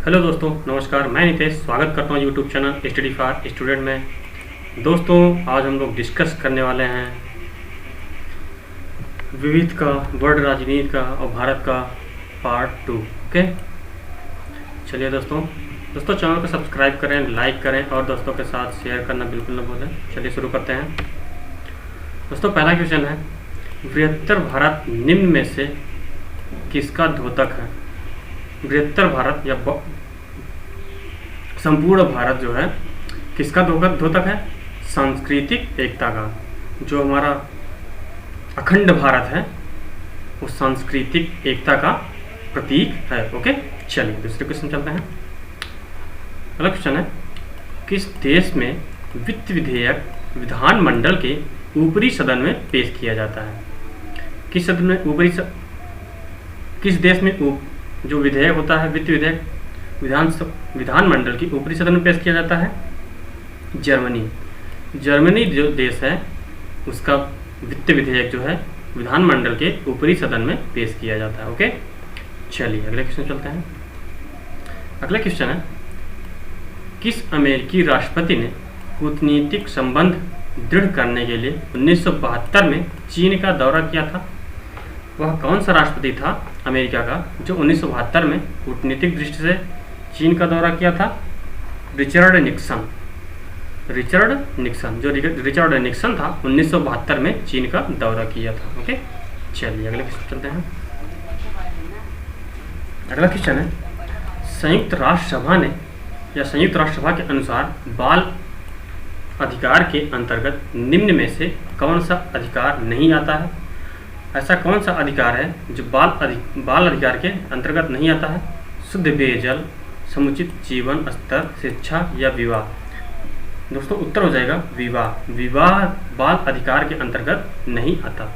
Hello दोस्तों, नमस्कार। मैं नितेश स्वागत करता हूँ YouTube channel study for student में। दोस्तों, आज हम लोग डिस्कस करने वाले हैं विविध का, वर्ल्ड राजनीति का और भारत का पार्ट 2। ओके, चलिए दोस्तों चैनल को सब्सक्राइब करें, लाइक करें और दोस्तों के साथ शेयर करना बिल्कुल न भूलें। चलिए शुरू करते हैं। दोस्तों, पहला क्वेश्चन है, बृहत्तर भारत निम्न में से किसका द्योतक है? बृहत्तर भारत या संपूर्ण भारत जो है किसका द्योतक है? सांस्कृतिक एकता का। जो हमारा अखंड भारत है वो सांस्कृतिक एकता का प्रतीक है। ओके, चलिए दूसरे क्वेश्चन चलते हैं। अगला क्वेश्चन है, किस देश में वित्त विधेयक विधानमंडल के ऊपरी सदन में पेश किया जाता है? किस सदन में किस देश में जो विधेयक होता है, वित्त विधेयक विधानमंडल की ऊपरी सदन में पेश किया जाता है? जर्मनी जो देश है उसका वित्त विधेयक जो है विधानमंडल के ऊपरी सदन में पेश किया जाता है। ओके, चलिए अगले क्वेश्चन चलते हैं। अगला क्वेश्चन है, किस अमेरिकी राष्ट्रपति ने कूटनीतिक संबंध दृढ़ करने के लिए 1972 में चीन का दौरा किया था? वह कौन सा राष्ट्रपति था अमेरिका का जो 1972 में कूटनीतिक दृष्टि से चीन का दौरा किया था? Richard Nixon. जो रिचर्ड निक्सन था 1972 में चीन का दौरा किया था। ओके, चलिए अगले क्वेश्चन चलते हैं। अगला क्वेश्चन है, संयुक्त राष्ट्र सभा के अनुसार बाल अधिकार के अंतर्गत निम्न में से कौन सा अधिकार नहीं आता है? ऐसा कौन सा अधिकार है जो बाल अधिकार के अंतर्गत नहीं आता है? शुद्ध पेयजल, समुचित जीवन स्तर, शिक्षा या विवाह? दोस्तों, उत्तर हो जाएगा विवाह बाल अधिकार के अंतर्गत नहीं आता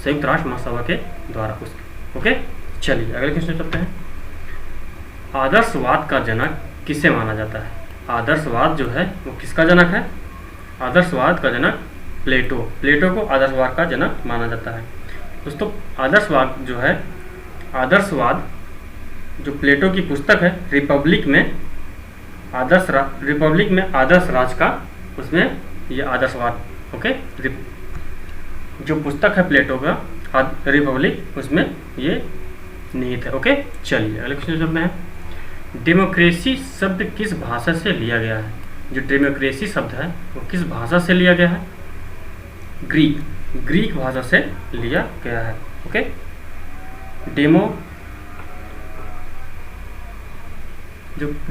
संयुक्त राष्ट्र महासभा के द्वारा उसके। ओके, चलिए अगले क्वेश्चन चलते हैं। आदर्शवाद का जनक किसे माना जाता है? आदर्शवाद जो है वो किसका जनक है? आदर्शवाद का जनक प्लेटो को आदर्शवाद का जनक माना जाता है। दोस्तों, आदर्शवाद जो प्लेटो की पुस्तक है रिपब्लिक में आदर्श राज का, उसमें ये आदर्शवाद, ओके, जो पुस्तक है प्लेटो का रिपब्लिक, उसमें ये निहित है। ओके, चलिए अगले क्वेश्चन चलते हैं। डेमोक्रेसी शब्द किस भाषा से लिया गया है? जो डेमोक्रेसी शब्द है वो किस भाषा से लिया गया है? ग्रीक भाषा से लिया गया है। ओके,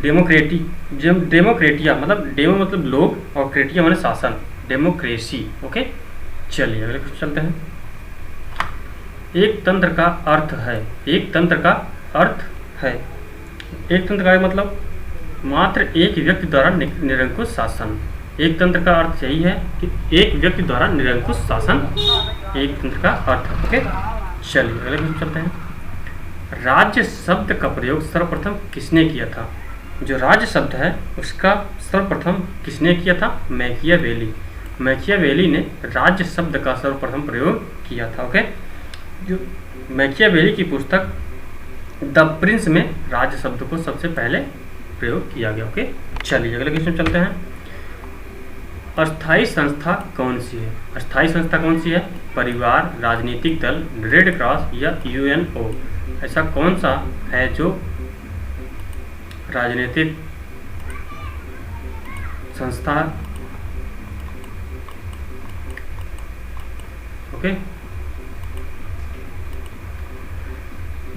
डेमोक्रेटिया मतलब डेमो मतलब लोग और क्रेटिया माने शासन, डेमोक्रेसी। ओके, चलिए अगले क्वेश्चन चलते हैं। एक तंत्र का अर्थ है मतलब मात्र एक व्यक्ति द्वारा निरंकुश शासन। एक तंत्र का अर्थ यही है कि एक व्यक्ति द्वारा निरंकुश शासन एक तंत्र का अर्थ है। ओके, चलिए अगले क्वेश्चन चलते हैं। राज्य शब्द का प्रयोग सर्वप्रथम किसने किया था? जो राज्य शब्द है उसका सर्वप्रथम किसने किया था? मैकियावेली ने राज्य शब्द का सर्वप्रथम प्रयोग किया था। ओके, जो मैकियावेली की पुस्तक द प्रिंस में राज्य शब्द को सबसे पहले प्रयोग किया गया। ओके, चलिए अगले क्वेश्चन चलते हैं। अस्थायी संस्था कौन सी है? परिवार, राजनीतिक दल, रेड क्रॉस या यूएनओ? ऐसा कौन सा है जो राजनीतिक संस्था? ओके,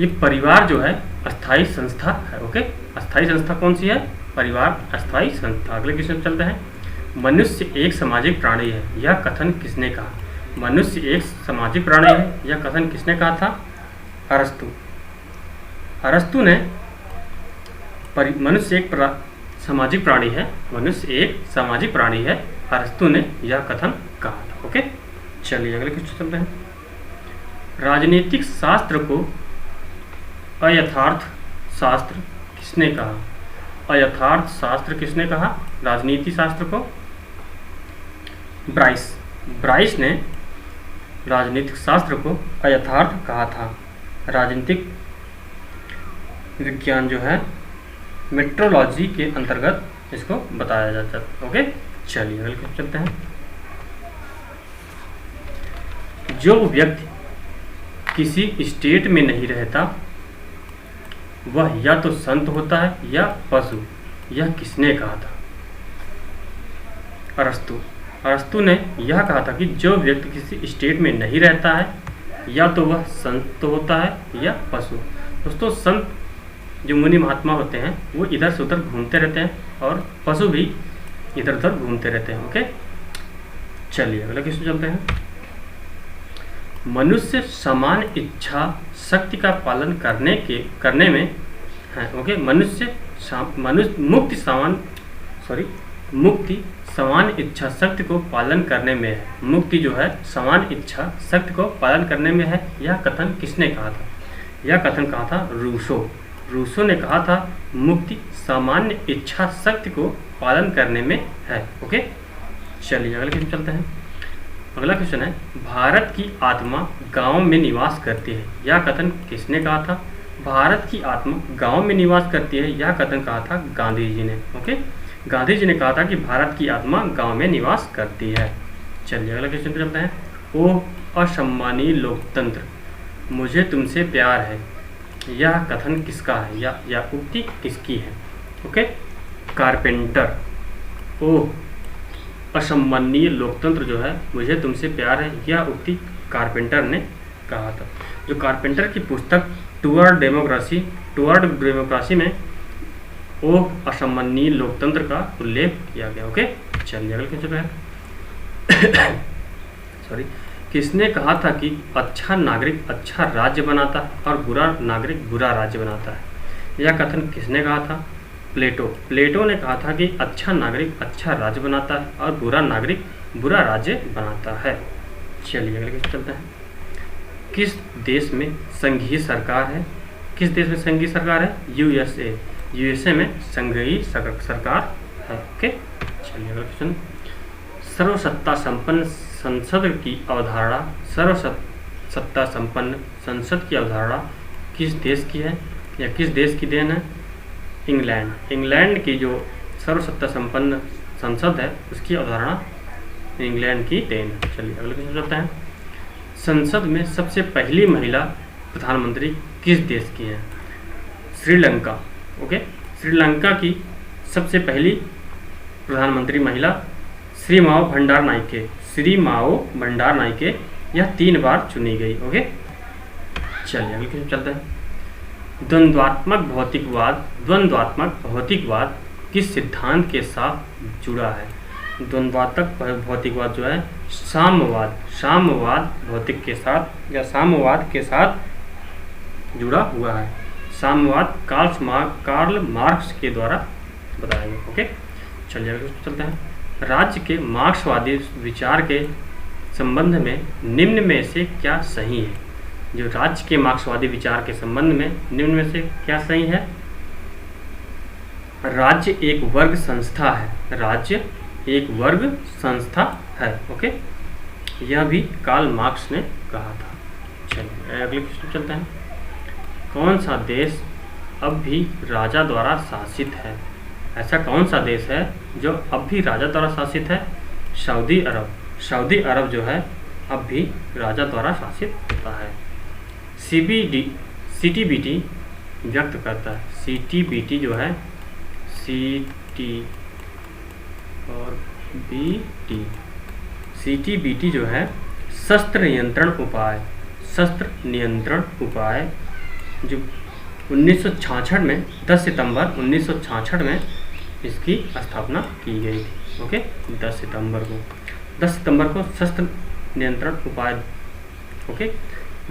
ये परिवार जो है अस्थायी संस्था है। ओके, अस्थायी संस्था कौन सी है? परिवार अस्थायी संस्था। अगले क्वेश्चन चलते हैं। मनुष्य एक सामाजिक प्राणी है, यह कथन किसने कहा? मनुष्य एक सामाजिक प्राणी है, यह कथन किसने कहा था? अरस्तु ने मनुष्य एक सामाजिक प्राणी है, अरस्तु ने यह कथन कहा था। ओके, चलिए अगले क्वेश्चन चलते हैं। राजनीतिक शास्त्र को अयथार्थ शास्त्र किसने कहा? राजनीति शास्त्र को ब्राइस ने राजनीतिक शास्त्र को अयथार्थ कहा था। राजनीतिक विज्ञान जो है मेट्रोलॉजी के अंतर्गत इसको बताया जाता है। ओके, चलिए अगले क्वेश्चन चलते हैं। जो व्यक्ति किसी स्टेट में नहीं रहता वह या तो संत होता है या पशु, यह किसने कहा था? अरस्तु ने यह कहा था कि जो व्यक्ति किसी स्टेट में नहीं रहता है या तो वह संत होता है या पशु। दोस्तों, संत जो मुनि महात्मा होते हैं वो इधर से उधर घूमते रहते हैं और पशु भी इधर उधर घूमते रहते हैं। ओके, चलिए अगला क्वेश्चन चलते हैं। मनुष्य समान इच्छा शक्ति का पालन करने में है। ओके, मुक्ति समान इच्छा शक्ति को पालन करने में है। मुक्ति जो है समान इच्छा शक्ति को पालन करने में है। यह कथन किसने कहा था? यह कथन कहा था रूसो ने कहा था मुक्ति सामान्य इच्छा शक्ति को पालन करने में है। ओके, चलिए अगले क्वेश्चन चलते हैं। अगला क्वेश्चन है, भारत की आत्मा गांव में निवास करती है। यह कथन किसने कहा था? भारत की आत्मा गांव में निवास करती है, यह कथन कहा था गांधी जी ने। ओके, गांधी जी ने कहा था कि भारत की आत्मा गांव में निवास करती है। चलिए अगला क्वेश्चन पे चलते हैं। ओह असम्मानीय लोकतंत्र, मुझे तुमसे प्यार है, यह कथन किसका है या उक्ति किसकी है? Okay, carpenter. ओह असम्मानीय लोकतंत्र जो है मुझे तुमसे प्यार है, यह उक्ति कारपेंटर ने कहा था। जो कारपेंटर की पुस्तक टुवर्ड डेमोक्रेसी में ओह असम्मानीय लोकतंत्र का उल्लेख किया गया। ओके, चलिए अगले क्वेश्चन पे है। सॉरी, किसने कहा था कि अच्छा नागरिक अच्छा राज्य बनाता है और बुरा नागरिक बुरा राज्य बनाता है? यह कथन किसने कहा था? प्लेटो ने कहा था कि अच्छा नागरिक अच्छा राज्य बनाता है और बुरा नागरिक बुरा राज्य बनाता है। चलिए अगले क्वेश्चन चलते हैं। किस देश में संघीय सरकार है? किस देश में संघीय सरकार है? यूएसए में संघीय सरकार है। ओके, चलिए अगला क्वेश्चन। सर्वसत्ता संपन्न संसद की अवधारणा किस देश की है या किस देश की देन है? इंग्लैंड की जो सर्वसत्ता संपन्न संसद है उसकी अवधारणा इंग्लैंड की देन है। चलिए अगले क्वेश्चन चलते हैं। संसद में सबसे पहली महिला प्रधानमंत्री किस देश की है? श्रीलंका। ओके, श्रीलंका की सबसे पहली प्रधानमंत्री महिला श्री माओ भंडार नाइके, यह 3 बार चुनी गई। ओके, चलिए अगले क्वेश्चन चलते हैं। द्वंद्वात्मक भौतिकवाद किस सिद्धांत के साथ जुड़ा है? द्वंद्वात्मक भौतिकवाद जो है साम्यवाद भौतिक के साथ या साम्यवाद के साथ जुड़ा हुआ है। साम्यवाद कार्ल मार्क्स के द्वारा बताया गया। ओके, चलिए आगे चलते हैं। राज्य के मार्क्सवादी विचार के संबंध में निम्न में से क्या सही है? जो राज्य के मार्क्सवादी विचार के संबंध में निम्न में से क्या सही है? राज्य एक वर्ग संस्था है। राज्य एक वर्ग संस्था है। ओके, यह भी कार्ल मार्क्स ने कहा था। चलिए अगले क्वेश्चन चलते हैं। कौन सा देश अब भी राजा द्वारा शासित है? ऐसा कौन सा देश है जो अब भी राजा द्वारा शासित है? सऊदी अरब। सऊदी अरब जो है अब भी राजा द्वारा शासित होता है। सीटीबीटी व्यक्त करता है। सीटीबीटी जो है सीटीबीटी जो है शस्त्र नियंत्रण उपाय जो 1966 में 10 सितंबर 1966 में इसकी स्थापना की गई थी। ओके, 10 सितंबर को शस्त्र नियंत्रण उपाय। ओके,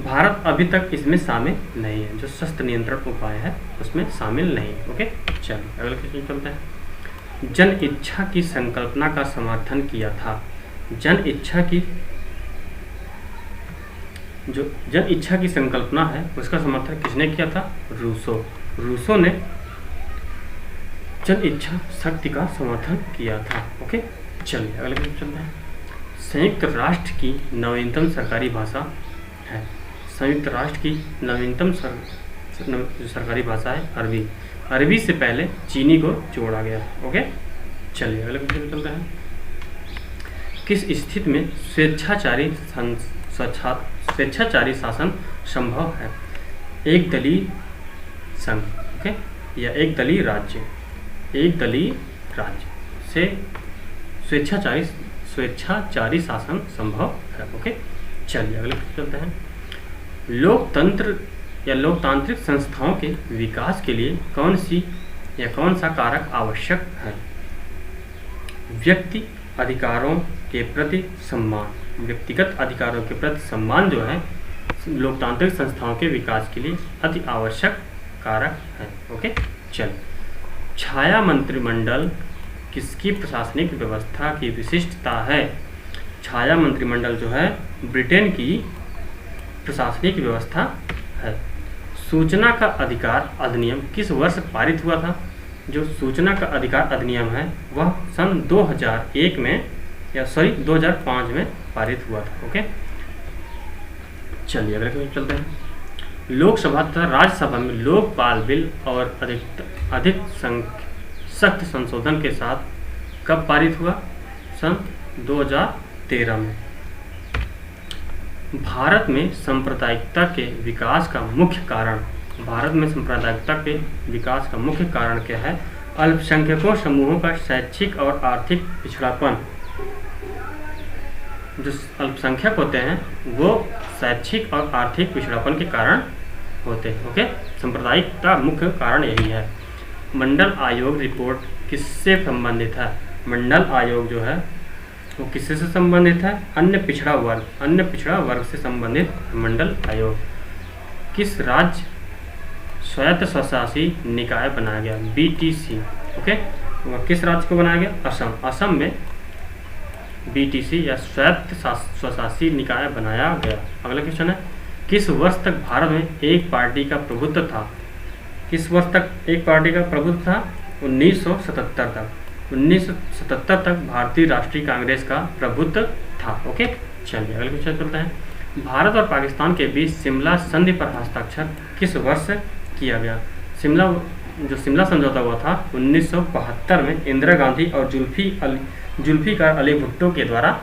भारत अभी तक इसमें शामिल नहीं है। जो शस्त्र नियंत्रण उपाय है उसमें शामिल नहीं। ओके, चलिए अगले क्वेश्चन चलते हैं। जन इच्छा की संकल्पना का समर्थन किया था। जन इच्छा की संकल्पना है उसका समर्थन किसने किया था? रूसो ने जन इच्छा शक्ति का समर्थन किया था। ओके, चलिए अगले क्वेश्चन चलते हैं। संयुक्त राष्ट्र की नवीनतम सरकारी भाषा है। संयुक्त राष्ट्र की नवीनतम सरकारी भाषा है अरबी। अरबी से पहले चीनी को जोड़ा गया। ओके, चलिए अगले क्वेश्चन पे चलते हैं। किस स्थिति में स्वेच्छाचारी शासन संभव है? एक दलीय संघ, ओके, या एक दलीय राज्य। एक दलीय राज्य से स्वेच्छाचारी शासन संभव है। ओके, चलिए अगले क्वेश्चन चलते हैं। लोकतंत्र या लोकतांत्रिक संस्थाओं के विकास के लिए कौन सा कारक आवश्यक है? व्यक्ति अधिकारों के प्रति सम्मान। व्यक्तिगत अधिकारों के प्रति सम्मान जो है लोकतांत्रिक संस्थाओं के विकास के लिए अति आवश्यक कारक है। ओके, चलिए। छाया मंत्रिमंडल किसकी प्रशासनिक व्यवस्था की विशिष्टता है? छाया मंत्रिमंडल जो है ब्रिटेन की प्रशासनिक व्यवस्था है। सूचना का अधिकार अधिनियम किस वर्ष पारित हुआ था? जो सूचना का अधिकार अधिनियम है वह सन 2005 में पारित हुआ था। ओके, चलिए अगले क्वेश्चन चलते हैं। लोकसभा तथा राज्यसभा में लोकपाल बिल और अधिक सख्त संशोधन के साथ कब पारित हुआ? सन 2013 में। भारत में सांप्रदायिकता के विकास का मुख्य कारण क्या है? अल्पसंख्यकों समूहों का शैक्षिक और आर्थिक पिछड़ापन। जो अल्पसंख्यक होते हैं वो शैक्षिक और आर्थिक पिछड़ापन के कारण होते हैं। ओके, सांप्रदायिकता मुख्य कारण यही है। मंडल आयोग रिपोर्ट किससे संबंधित है? मंडल आयोग जो है वो किससे संबंधित है? अन्य पिछड़ा वर्ग से संबंधित मंडल आयोग। किस राज्य स्वायत्त स्वशासी निकाय बनाया गया? BTC। ओके, किस राज्य को बनाया गया? असम में BTC या स्वायत्त स्वशासी निकाय बनाया गया। अगला क्वेश्चन है, किस वर्ष तक भारत में एक पार्टी का प्रभुत्व था? किस वर्ष तक एक पार्टी का प्रभुत्व था? 1977 तक। 1977 तक भारतीय राष्ट्रीय कांग्रेस का प्रभुत्व था। ओके, चलिए अगले क्वेश्चन चलते हैं। भारत और पाकिस्तान के बीच शिमला संधि पर हस्ताक्षर किस वर्ष किया गया? शिमला समझौता हुआ था 1972 में इंदिरा गांधी और जुल्फिकार अली भुट्टो के द्वारा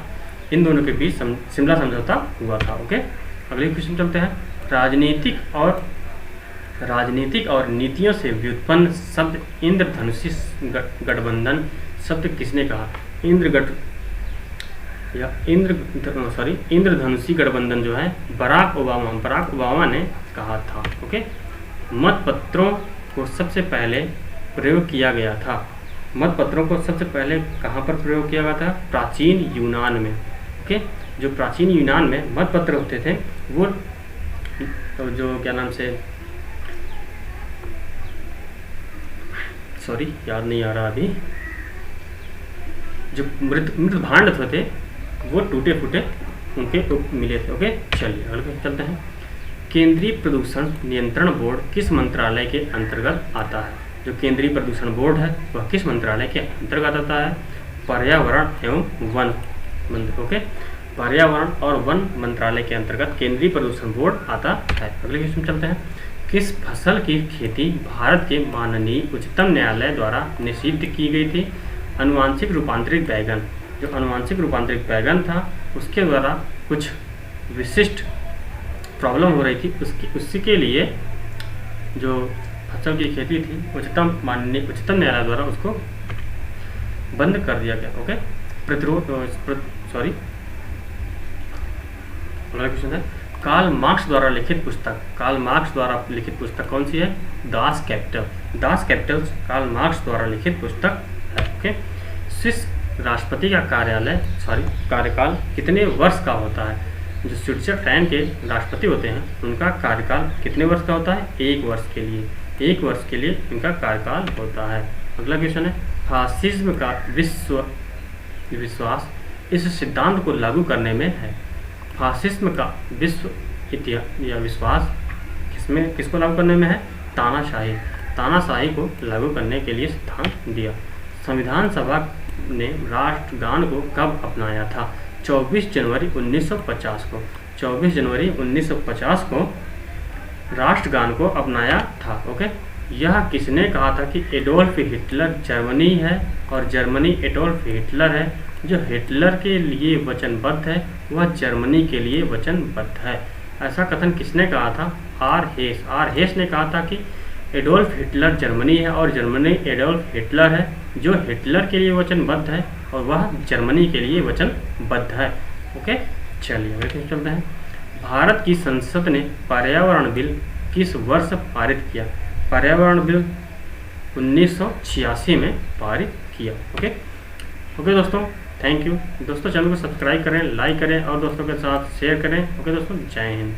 इन दोनों के बीच शिमला समझौता हुआ था। ओके, अगले क्वेश्चन चलते हैं। राजनीतिक और नीतियों से व्युत्पन्न शब्द इंद्रधनुषी गठबंधन शब्द किसने कहा? इंद्रधनुषी गठबंधन जो है बराक ओबामा ने कहा था। ओके, मतपत्रों को सबसे पहले प्रयोग किया गया था। मतपत्रों को सबसे पहले कहाँ पर प्रयोग किया गया था? प्राचीन यूनान में। ओके, जो प्राचीन यूनान में मतपत्र होते थे वो जो याद नहीं आ रहा अभी, जो मृत भांड थे वो टूटे फूटे उनके मिले थे। ओके, चलिए अगले चलते हैं। केंद्रीय प्रदूषण नियंत्रण बोर्ड किस मंत्रालय के अंतर्गत आता है? जो केंद्रीय प्रदूषण बोर्ड है वह किस मंत्रालय के अंतर्गत आता है? पर्यावरण एवं वन मंत्री। ओके, पर्यावरण और वन मंत्रालय के अंतर्गत केंद्रीय प्रदूषण बोर्ड आता है। अगले क्वेश्चन चलते हैं। किस फसल की खेती भारत के माननीय उच्चतम न्यायालय द्वारा निषिद्ध की गई थी? अनुवांशिक रूपांतरित बैगन। जो अनुवांशिक रूपांतरित बैगन था उसके द्वारा कुछ विशिष्ट प्रॉब्लम हो रही थी, उसके लिए जो फसल की खेती थी माननीय उच्चतम न्यायालय द्वारा उसको बंद कर दिया गया। ओके, अगला क्वेश्चन है। कार्ल मार्क्स द्वारा लिखित पुस्तक कौन सी है? दास कैपिटल कार्ल मार्क्स द्वारा लिखित पुस्तक है। ओके, स्विस राष्ट्रपति का कार्यकाल कितने वर्ष का होता है? जो स्विट्जरलैंड के राष्ट्रपति होते हैं उनका कार्यकाल कितने वर्ष का होता है? 1 वर्ष के लिए। 1 वर्ष के लिए इनका कार्यकाल होता है। अगला क्वेश्चन है। फासिज्म का विश्वास इस सिद्धांत को लागू करने में है। फासिज्म का विश्वास किसको लागू करने में है? तानाशाही को लागू करने के लिए सिद्धांत दिया। संविधान सभा ने राष्ट्रगान को कब अपनाया था? 24 जनवरी 1950 को। 24 जनवरी 1950 को राष्ट्रगान को अपनाया था। ओके, यह किसने कहा था कि एडोल्फ हिटलर जर्मनी है और जर्मनी एडोल्फ हिटलर है। जो हिटलर के लिए वचनबद्ध है वह जर्मनी के लिए वचनबद्ध है। ऐसा कथन किसने कहा था? आर हेस ने कहा था कि एडोल्फ हिटलर जर्मनी है और जर्मनी एडोल्फ हिटलर है, जो हिटलर के लिए वचनबद्ध है और वह जर्मनी के लिए वचनबद्ध है। ओके, चलिए आगे चलते हैं। भारत की संसद ने पर्यावरण बिल किस वर्ष पारित किया? पर्यावरण बिल 1986 में पारित किया। ओके दोस्तों, थैंक यू दोस्तों। चैनल को सब्सक्राइब करें, लाइक करें और दोस्तों के साथ शेयर करें। ओके दोस्तों, जय हिंद।